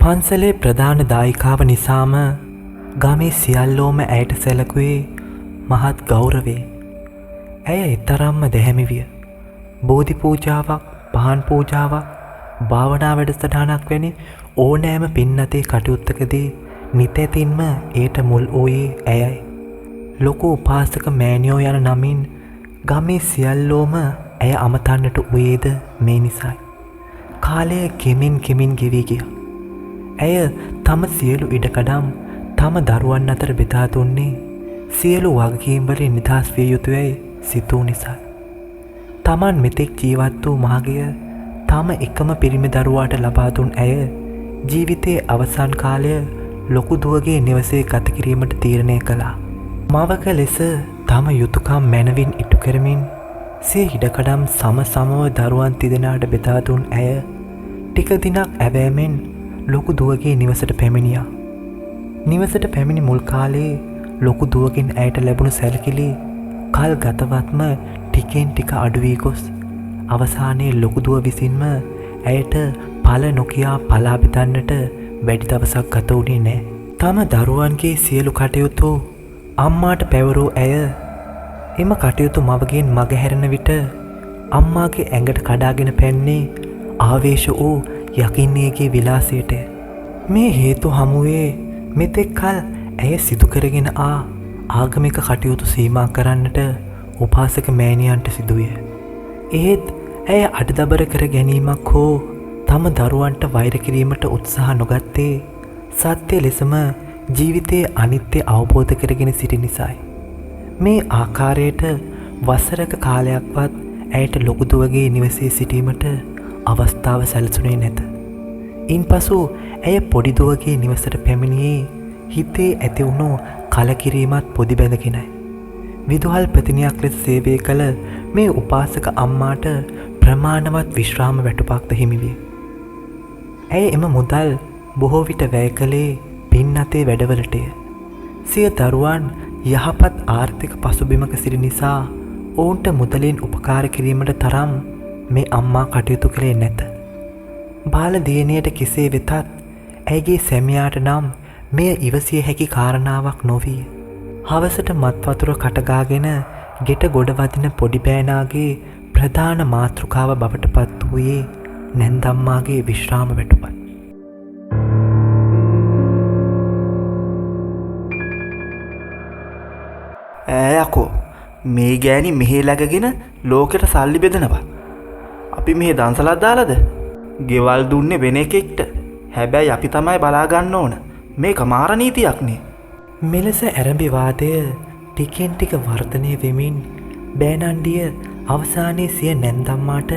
පන්සලේ ප්‍රධාන දායිකාව නිසාම ගමේ සියල්ලෝම ඇයට සැලකුවේ මහත් ගෞරවේ. ඇය එතරම්ම දැහැමි විය. බෝධි පූජාවක්, පහන් පූජාවක්, භාවනා වැඩසටහනක් වැනි ඕනෑම පින්නතේ කටයුත්තකදී නිතැතින්ම ඒට මුල් වූයේ ඇයයි. ලොකු උපාසක මෑණියෝ යන නමින් ගමේ සියල්ලෝම ඇය අමතන්නට වූයේද මේ නිසයි. කාලය කෙමින් ගෙවී ගියා. ඇය තම සියලු ඉඩකඩම් තම දරුවන් අතර බෙදා දුන්නේ සියලු වගකීම් වලින් නිදහස් විය යුතුයයි සිතූ නිසා. තමන් මෙතෙක් ජීවත් වූ මාගය තම එකම පිරිමි දරුවාට ලබා දුන් ඇය ජීවිතයේ අවසන් කාලය ලොකු දුවගේ නිවසේ ගත කිරීමට තීරණය කළා. මවක ලෙස තම යුතුයකම් මැනවින් ඉටු කරමින් සිය ඉඩකඩම් සමව දරුවන් තිදෙනාට බෙදා දුන් ඇය ටික දිනක් ඇවෑමෙන් ලොකු දුවගේ නිවසට පැමිණියා. නිවසට පැමිණි මුල් කාලේ ලොකු දුවකින් ඇයට ලැබුණු සැලකිලි කල් ගතවත්ම ටිකෙන් ටික අඩු වී ගොස් අවසානයේ ලොකු දුව විසින්ම ඇයට පළ නොකියා පලා බෙදන්නට වැඩි දවසක් ගත වුණේ නැහැ. තම දරුවන්ගේ සියලු කටයුතු අම්මාට පැවරූ ඇය එම කටයුතු මවගෙන් මගහැරෙන විට අම්මාගේ ඇඟට කඩාගෙන පැන්නේ ආවේශ වූ යකින්නේගේ විලාසයට. මේ හේතු හමුවේ මෙතෙක් කල ඇය සිදු කරගෙන ආගමික කටයුතු සීමා කරන්නට උපාසක මෑණියන්ට සිදුවිය. ඒත් ඇය අඩදබර කර ගැනීමක් හෝ තම දරුවන්ට වෛර කිරීමට උත්සාහ නොගත්තේ සත්‍ය ලෙසම ජීවිතයේ අනිත්‍ය අවබෝධ කරගෙන සිටි නිසායි. මේ ආකාරයට වසරක කාලයක්වත් ඇයට ලොකු දුවගේ නිවසේ සිටීමට අවස්ථාව සැලසුනේ නැත. ඉන්පසු ඇය පොඩි දුවගේ නිවසට පැමිණියේ හිතේ ඇතිවුණු කලකිරීමත් පොදි බැඳගෙනයි. විදුහල් ප්‍රතිනියක් ලෙස සේවය කළ මේ උපාසක අම්මාට ප්‍රමාණවත් විශ්‍රාම වැටුපක්ද හිමි විය. ඇය එම මුදල් බොහෝ විට වැය කළේ පින්නතේ වැඩවලටය. සිය දරුවන් යහපත් ආර්ථික පසුබිමක සිටි නිසා ඔවුන්ට මුදලින් උපකාර කිරීමට තරම් මේ අම්මා කටයුතු කළේ නැත. බාල දියණියට කෙසේ වෙතත් ඇයගේ සැමියාට නම් මෙය ඉවසිය හැකි කාරණාවක් නොවිය. හවසට මත් වතුර කටගාගෙන ගෙට ගොඩ වදින පොඩි බෑනාගේ ප්‍රධාන මාතෘකාව බවට පත් වූයේ නැන්දම්මාගේ විශ්‍රාම වැටුපත්. යකෝ මේ ගෑණි මෙහි läගගෙන ලෝකෙට සල්ලි බෙදනවා. අපි මෙහි දන්සලක් දාලාද? ගෙවල් දුන්නේ වෙන එකෙක්ට. හැබැයි අපි තමයි බලා ගන්න ඕන. මේක මාර නීතියක්නේ. මෙලෙස ඇරඹි වාදය ටිකෙන් ටික වර්ධනය වෙමින් බෑනන්ඩිය අවසානයේ සිය නැන්දම්මාට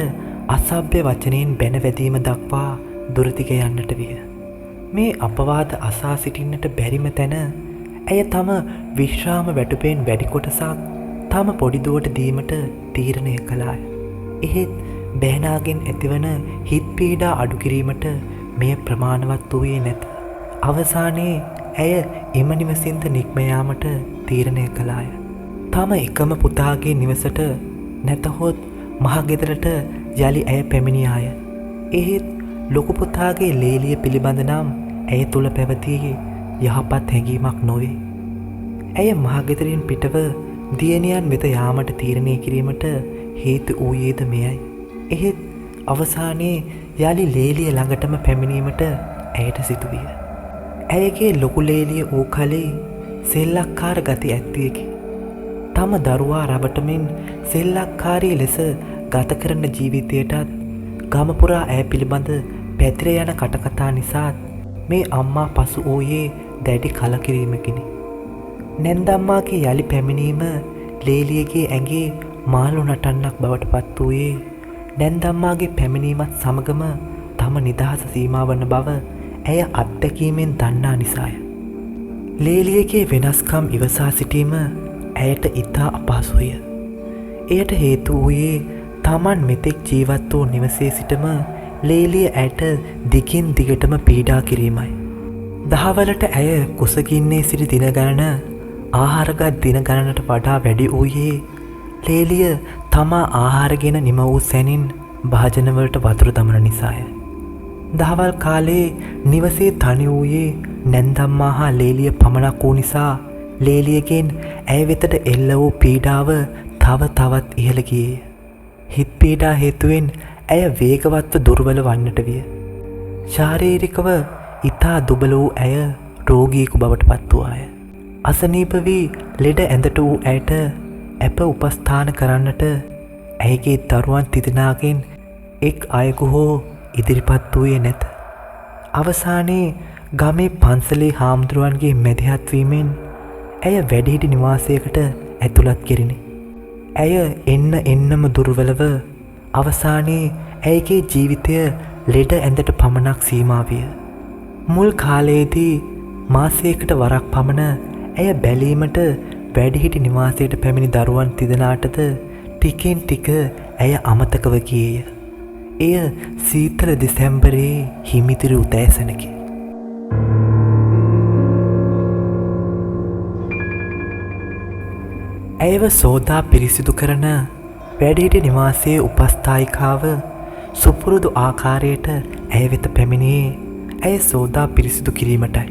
අසභ්‍ය වචනයෙන් බැන වැදීම දක්වා දුරදිග යන්නට විය. මේ අපවාද අසා සිටින්නට බැරිම තැන ඇය තම විශ්‍රාම වැටුපෙන් වැඩි කොටසක් තම පොඩි දුවට දීමට තීරණය කළාය. එහෙත් බෑනාගෙන් ඇතිවන හිත් පීඩා අඩු කිරීමට මෙය ප්‍රමාණවත් වූයේ නැත. අවසානයේ ඇය එම නිවසින්ද නික්ම යාමට තීරණය කළාය. තම එකම පුතාගේ නිවසට නැතහොත් මහගෙදරට යලි ඇය පැමිණියාය. එහෙත් ලොකු පුතාගේ ලේලිය පිළිබඳ නම් ඇය තුල පැවති යහපත් හැඟීමක් නොවේ. ඇය මහගෙදරින් පිටව දියණියන් වෙත යාමට තීරණය කිරීමට හේතු වූයේද මෙයයි. එහෙත් අවසානයේ යලි ලේලිය ළඟටම පැමිණීමට ඇයට සිදුවිය. ඇයගේ ලොකු ලේලිය වූ කලේ සෙල්ලක්කාර ගති ඇත්තියකි. තම දරුවා රවටමින් සෙල්ලක්කාරී ලෙස ගත කරන ජීවිතයටත් ගමපුරා ඇය පිළිබඳ පැතිර යන කටකතා නිසාත් මේ අම්මා පසු වූයේ දැඩි කලකිරීමකිනි. නැන්දම්මාගේ යලි පැමිණීම ලේලියගේ ඇඟේ මාළු නටන්නක් බවට පත් වූයේ නැන්දම්මාගේ පැමිණීමත් සමගම තම නිදහස සීමා වන බව ඇය අත්දැකීමෙන් දන්නා නිසාය. ලේලියගේ වෙනස්කම් ඉවසා සිටීම ඇයට ඉතා අපහසුය. එයට හේතු වූයේ තමන් මෙතෙක් ජීවත් වූ නිවසේ සිටම ලේලිය ඇයට දිගින් දිගටම පීඩා කිරීමයි. දහවලට ඇය කුසගින්නේ සිටි දින ගණන ආහාරගත් දින ගණනට වඩා වැඩි වූයේ ලේලිය තමා ආහාරගෙන නිම වූ සැනින් භාජනවලට වතුර දමන නිසාය. දහවල් කාලේ නිවසේ තනි වූයේ නැන්දම්මා හා ලේලිය පමණක් වූ නිසා ලේලියගෙන් ඇය වෙතට එල්ල වූ පීඩාව තව තවත් ඉහළ ගියේය. හිත් පීඩා හේතුවෙන් ඇය වේගවත්ව දුර්වල වන්නට විය. ශාරීරිකව ඉතා දුබල වූ ඇය රෝගියෙකු බවට පත් වූවාය. අසනීප වී ලෙඩ ඇඳට වූ ඇයට ඇප උපස්ථාන කරන්නට ඇයගේ දරුවන් තිදෙනාගෙන් එක් අයෙකු හෝ ඉදිරිපත් වූයේ නැත. අවසානයේ ගමේ පන්සලේ හාමුදුරුවන්ගේ මැදිහත්වීමෙන් ඇය වැඩිහිටි නිවාසයකට ඇතුළත් කෙරිණි. ඇය එන්නම දුර්වලව අවසානයේ ඇයගේ ජීවිතය ලෙඩ ඇඳට පමණක් සීමා විය. මුල් කාලයේදී මාසයකට වරක් පමණ ඇය බැලීමට වැඩිහිටි නිවාසයට පැමිණි දරුවන් තිදෙනාටද ටිකෙන් ටික ඇය අමතකව ගියේය. එය සීතල දෙසැම්බරයේ හිමිදිරි උදෑසනකි. ඇයව සෝදා පිරිසිදු කරන වැඩිහිටි නිවාසයේ උපස්ථායිකාව සුපුරුදු ආකාරයට ඇය වෙත පැමිණියේ ඇය සෝදා පිරිසිදු කිරීමටයි.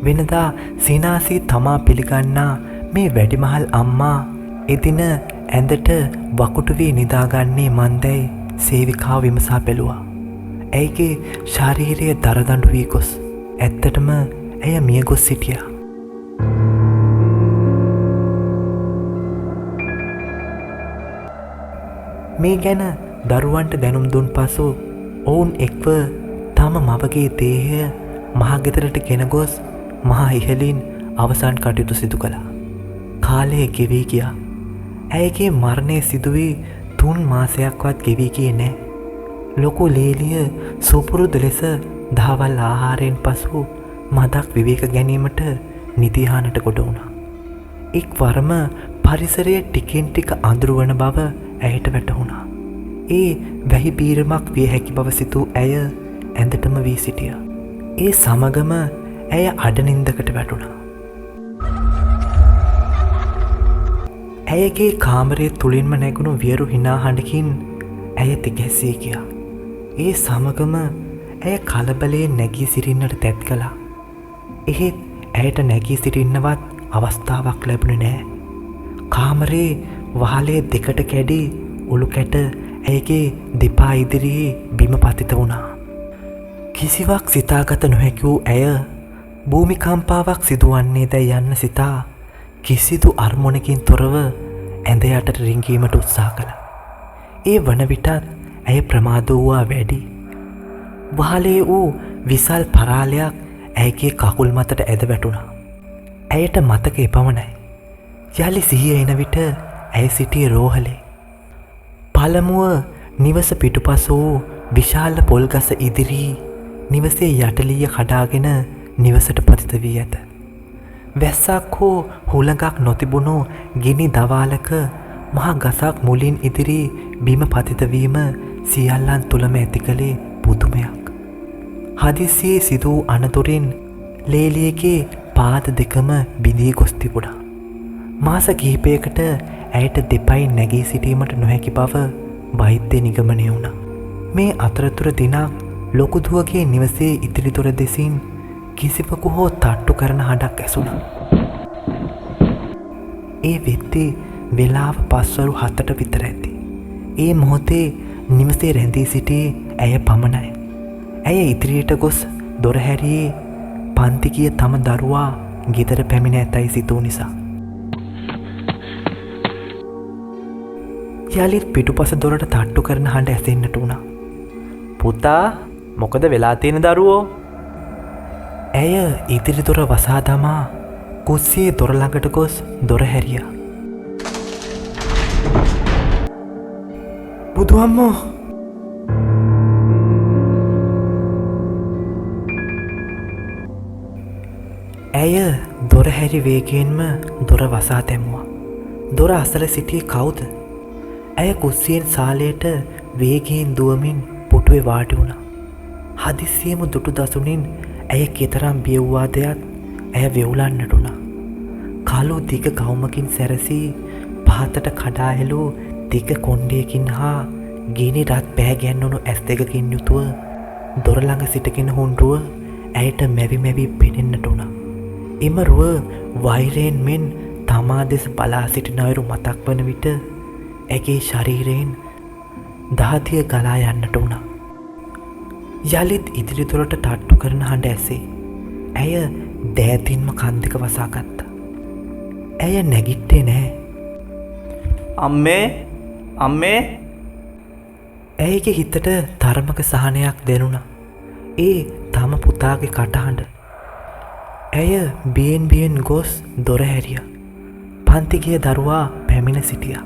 වෙනදා සිනාසී තමා පිළිගන්නා මේ වැඩිමහල් අම්මා එදින ඇඳට වකුටු වී නිදාගන්නේ මන්දැයි සේවිකාව විමසා බැලුවා. ඇයගේ ශාරීරය දරදඬු වී ගොස් ඇත්තටම ඇය මිය ගොස් සිටියා. මේ ගැන දරුවන්ට දැනුම් දුන් පසු ඔවුන් එක්ව තම මවගේ දේහය මහගෙදරට ගෙන ගොස් මහා ඉහලින් අවසන් කටයුතු සිදු කළා. කාලය ගෙවී ගියා. ඇයගේ මරණය සිදුවී 3 මාසයක්වත් ගෙවී ගියේ නැහැ. ලොකු ලේලිය සුපුරුදු ලෙස දහවල් ආහාරයෙන් පසු මදක් විවේක ගැනීමට නිදිහානට ගොඩ වුණා. එක්වරම පරිසරයේ ටිකෙන් ටික අඳුරු වන බව ඇයට වැටහුණා. ඒ වැහි බීරමක් විය හැකි බව සිතූ ඇය ඇඳටම වී සිටියා. ඒ සමගම ඇය අඩනින්දකට වැටුණා. ඇයගේ කාමරයේ තුලින්ම නැගුණු වියරු හිනා හඬකින් ඇය තිගැස්සී ගියා. ඒ සමගම ඇය කලබලයෙන් නැගී සිටින්නට තැත් කළා. එහෙත් ඇයට නැගී සිටින්නවත් අවස්ථාවක් ලැබුණේ නැහැ. කාමරේ වහලේ දෙකට කැඩි උළු කැට ඇයගේ දෙපා ඉදිරියේ බිම පතිත වුණා. කිසිවක් සිතාගත නොහැකි වූ ඇය භූමිකම්පාවක් සිදුවන්නේ දැයි යන්න සිතා කිසිදු අරමුණකින් තොරව ඇඳ යටට රිංගීමට උත්සාහ කළා. ඒ වන විටත් ඇය ප්‍රමාද වූවා වැඩි. වහලේ වූ විසල් පරාලයක් ඇයගේ කකුල් මතට ඇද වැටුණා. ඇයට මතක එපමණයි. යලි සිහිය එන විට ඇය සිටියේ රෝහලේ. පළමුව නිවස පිටුපස වූ විශාල පොල්ගස ඉදිරි නිවසේ යටලිය කඩාගෙන නිවසට පතිත වී ඇත. වැස්සක් හෝ හුළඟක් නොතිබුණු ගිනි දවාලක මහා ගසක් මුලින් ඉදිරි බිම පතිතවීම සියල්ලන් තුළම ඇති කළේ පුදුමයක්. හදිසියේ සිදු වූ අනතුරින් ලේලියගේ පාද දෙකම බිඳී ගොස් තිබුණා. මාස කිහිපයකට ඇයට දෙපයින් නැගී සිටීමට නොහැකි බව වෛද්‍ය නිගමනය වුණා. මේ අතරතුර දිනක් ලොකු දුවගේ නිවසේ ඉදිරි දොර දෙසින් කිසිවකු හෝ තට්ටු කරන හඬක් ඇසුණා. ඒ වෙද්දී වෙලාව පස්වරු 7ට විතර ඇති. ඒ මොහොතේ නිවසේ රැඳී සිටියේ ඇය පමණයි. ඇය ඉදිරියට ගොස් දොර හැරියේ පන්ති ගිය තම දරුවා ගෙදර පැමිණ ඇතැයි සිතූ නිසා. යලිත් පිටුපස දොරට තට්ටු කරන හඬ ඇසෙන්නට වුණා. පුතා, මොකද වෙලා තියෙන දරුවෝ? ඇය ඉදිරි දොර වසා දමා කුස්සියේ දොර ළඟට ගොස් දොර හැරියා. බුදු අම්මෝ! ඇය දොර හැරි වේගයෙන්ම දොර වසා දැමුවා. දොර අසල සිටියේ කවුද? ඇය කුස්සියෙන් සාලයට වේගයෙන් දුවමින් පුටුවේ වාඩි වුණා. හදිස්සියේම දුටු දසුනින් ඇය කෙතරම් බිය වූවාදයත් ඇය වෙවුලන්නට වුණා. කළු දිග ගවුමකින් සැරසී පහතට කඩා ඇලූ දිග කොණ්ඩයකින් හා ගිනි රත් පෑ ගැන්වුණු ඇස් දෙකකින් යුතුව දොර ළඟ සිටගෙන හුන්රුව ඇයට මැවි මැවි පෙනෙන්නට වුණා. එම රුව වෛරයෙන් මෙන් තමා දෙස බලා සිටින අයුරු මතක් වන විට ඇගේ ශරීරයෙන් දහතිය ගලා යන්නට වුණා. යළිත් ඉදිරිදොරට තට්ටු කරන හඬ ඇසේ. ඇය දෑතින්ම කන් දෙක වසා ගත්තා. ඇය නැගිට්ටේ නැහැ. අම්මේ අම්මේ. ඇයගේ හිතට තරමක සහනයක් දැනුණා. ඒ තම පුතාගේ කටහඬ. ඇය බියෙන් ගොස් දොර හැරියා. පන්ති ගිය දරුවා පැමිණ සිටියා.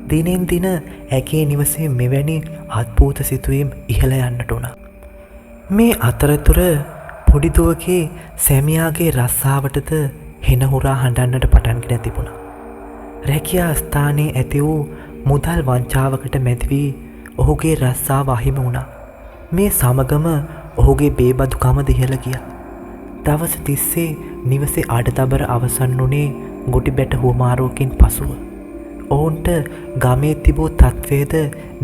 දිනෙන් දින ඇගේ නිවසේ මෙවැනි අද්භූත සිතුවීම් ඉහළ යන්නට වුණා. මේ අතරතුර පොඩිදුවගේ සැමියාගේ රස්සාවටද හෙනහුරා හඬන්නට පටන්ගෙන තිබුණා. රැකියා ස්ථානයේ ඇති වූ මුදල් වංචාවකට මැදිවී ඔහුගේ රස්සාව අහිමි වුණා. මේ සමගම ඔහුගේ බේබදුකම දිහළ ගියා. දවස තිස්සේ නිවසේ අඩතබර අවසන් වුණේ ගොටි බැට හුවමාරුවකින් පසුව. ඔවුන්ට ගමේ තිබූ තත්ත්වයද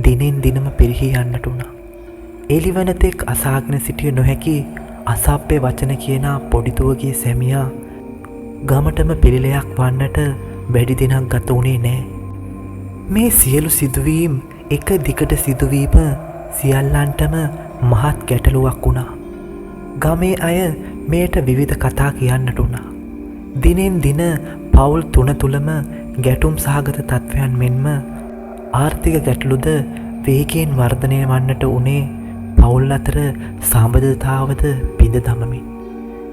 දිනෙන් දිනම පිරිහි යන්නට වුණා. එළිවනතෙක් අසාගෙන සිටිය නොහැකි අසභ්‍ය වචන කියන පොඩිදුවගේ සැමියා ගමටම පිළිලයක් වන්නට වැඩි දිනක් ගත වුණේ නෑ. මේ සියලු සිදුවීම් එක දිගට සිදුවීම සියල්ලන්ටම මහත් ගැටලුවක් වුණා. ගමේ අය මෙයට විවිධ කතා කියන්නට වුණා. දිනෙන් දින පවුල් තුන තුළම ගැටුම් සහගත තත්ත්වයන් මෙන්ම ආර්ථික ගැටලුද වේගයෙන් වර්ධනය වන්නට වුණේ පවුල් අතර සම්බන්ධතාවද බිඳ දමමින්.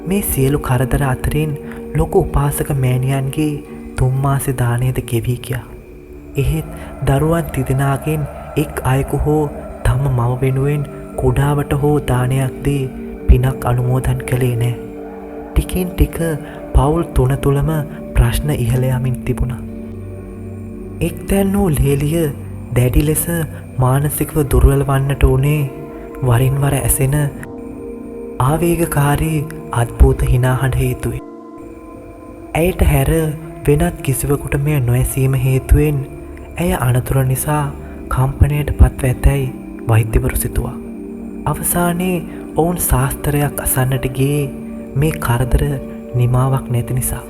මේ සියලු කරදර අතරින් ලොකු උපාසක මෑණියන්ගේ 3 මාස දානයද ගෙවී ගියා. එහෙත් දරුවන් තිදෙනාගෙන් එක් අයෙකු හෝ තම මව වෙනුවෙන් කුඩාවට හෝ දානයක් දී පිනක් අනුමෝදන් කළේ නෑ. ටිකින් ටික පවුල් තුන තුළම ප්‍රශ්න ඉහළ යමින් තිබුණා. එක්තැන් වූ ලේලිය දැඩි ලෙස මානසිකව දුර්වල වන්නට වුණේ වරින් වර ඇසෙන ආවේගකාරී අද්භූත හිනාහඬ හේතුවෙන්. ඇයට හැර වෙනත් කිසිවකුට මෙය නොඇසීම හේතුවෙන් ඇය අනතුර නිසා කම්පනයට පත්ව ඇතැයි වෛද්‍යවරු සිතුවා. අවසානයේ ඔවුන් ශාස්ත්‍රයක් අසන්නට ගියේ මේ කරදර නිමාවක් නැති නිසා.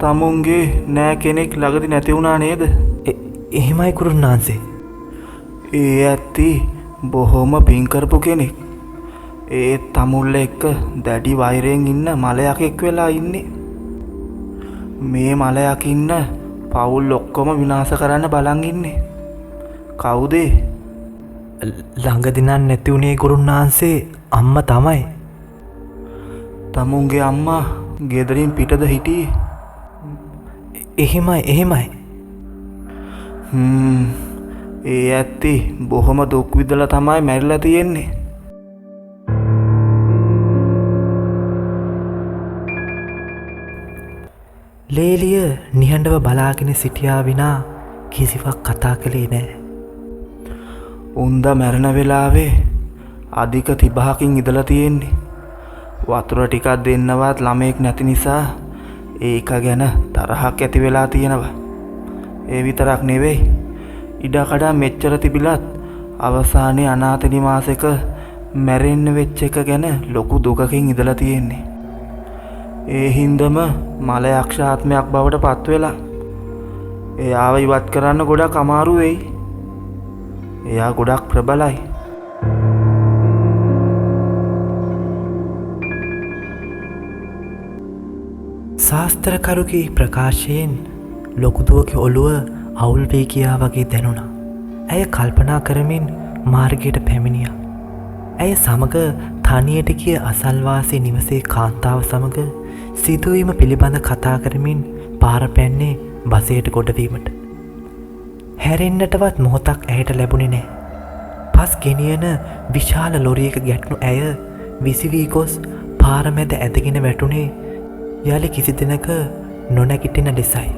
තමුන්ගේ නෑ කෙනෙක් ළඟදි නැති වුණා නේද? එහෙමයි කුරුණාන්සේ. ඒ ඇත්ති බොහොම පින් කරපු කෙනෙක්. ඒ තමුල්ල එක්ක දැඩි වෛරයෙන් ඉන්න මලයකෙක් වෙලා ඉන්නේ. මේ මලයක් ඉන්න පවුල් ඔක්කොම විනාශ කරන්න බලන් ඉන්නේ. කවුද? ළඟදි නම් නැති වුණේ කුරුණාන්සේ අම්මා තමයි. තමුන්ගේ අම්මා ගෙදරින් පිටද හිටියේ? එහෙමයි. ඒ ඇත්ති බොහොම දුක් විඳලා තමයි මැරිලා තියෙන්නේ. ලේලිය නිහඬව බලාගෙන සිටියා විනා කිසිවක් කතා කළේ නෑ. උන්ද මැරෙන වෙලාවේ අධික 30කින් ඉඳලා තියෙන්නේ. වතුර ටිකක් දෙන්නවත් ළමෙක් නැති නිසා ඒක ගැන තරහක් ඇති වෙලා තියෙනවා. ඒ විතරක් නෙවෙයි, ඉඩකඩ මෙච්චර තිබිලත් අවසානයේ අනාථ නිවාසයක මැරෙන්න වෙච්ච එක ගැන ලොකු දුකකින් ඉඳලා තියෙන්නේ. ඒ හින්දම මලයක්ෂාත්මයක් බවට පත් වෙලා එයාව ඉවත් කරන්න ගොඩක් අමාරු වෙයි. එයා ගොඩක් ප්‍රබලයි. ශාස්ත්‍රකරුගේ ප්‍රකාශයෙන් ලොකුදුවගේ ඔළුව අවුල් වී ගියා වගේ දැනුණා. ඇය කල්පනා කරමින් මාර්ගයට පැමිණියා. ඇය සමග තනියට ගිය අසල්වාසී නිවසේ කාන්තාව සමග සිදුවීම පිළිබඳ කතා කරමින් පාර පැන්නේ බසයට ගොඩවීමට. හැරෙන්නටවත් මොහොතක් ඇයට ලැබුණේ නෑ. පස් ගෙනියන විශාල ලොරියක ගැටුණු ඇය විසිවී ගොස් පාර මැද ඇදගෙන වැටුනේ යලි කිසි දිනක නොනැගිටින ලෙසයි.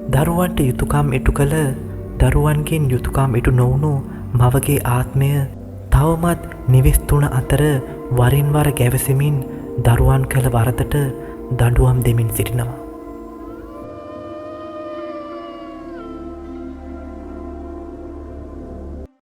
දරුවන්ට යුතුකම් ඉටු කළ දරුවන්ගෙන් යුතුකම් ඉටු නොවුණු මවගේ ආත්මය තවමත් නිවෙස් 3 අතර වරින් වර ගැවසෙමින් දරුවන් කළ වරදට දඬුවම් දෙමින් සිටිනවා.